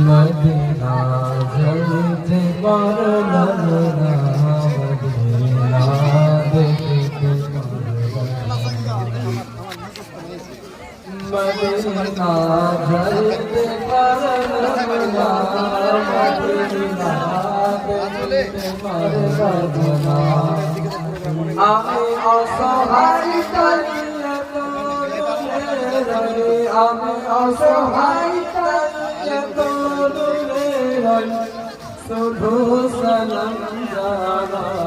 Medina যাইতে পারলাম না, মদিনা দেখতে মদিনা যাইতে পারলাম না, মদিনা দেখতে পারলাম না। আমি অসহায় কালিয়া তোরে, আমি অসহায় কালিয়া তোরে, শুধু সালাম জানাই।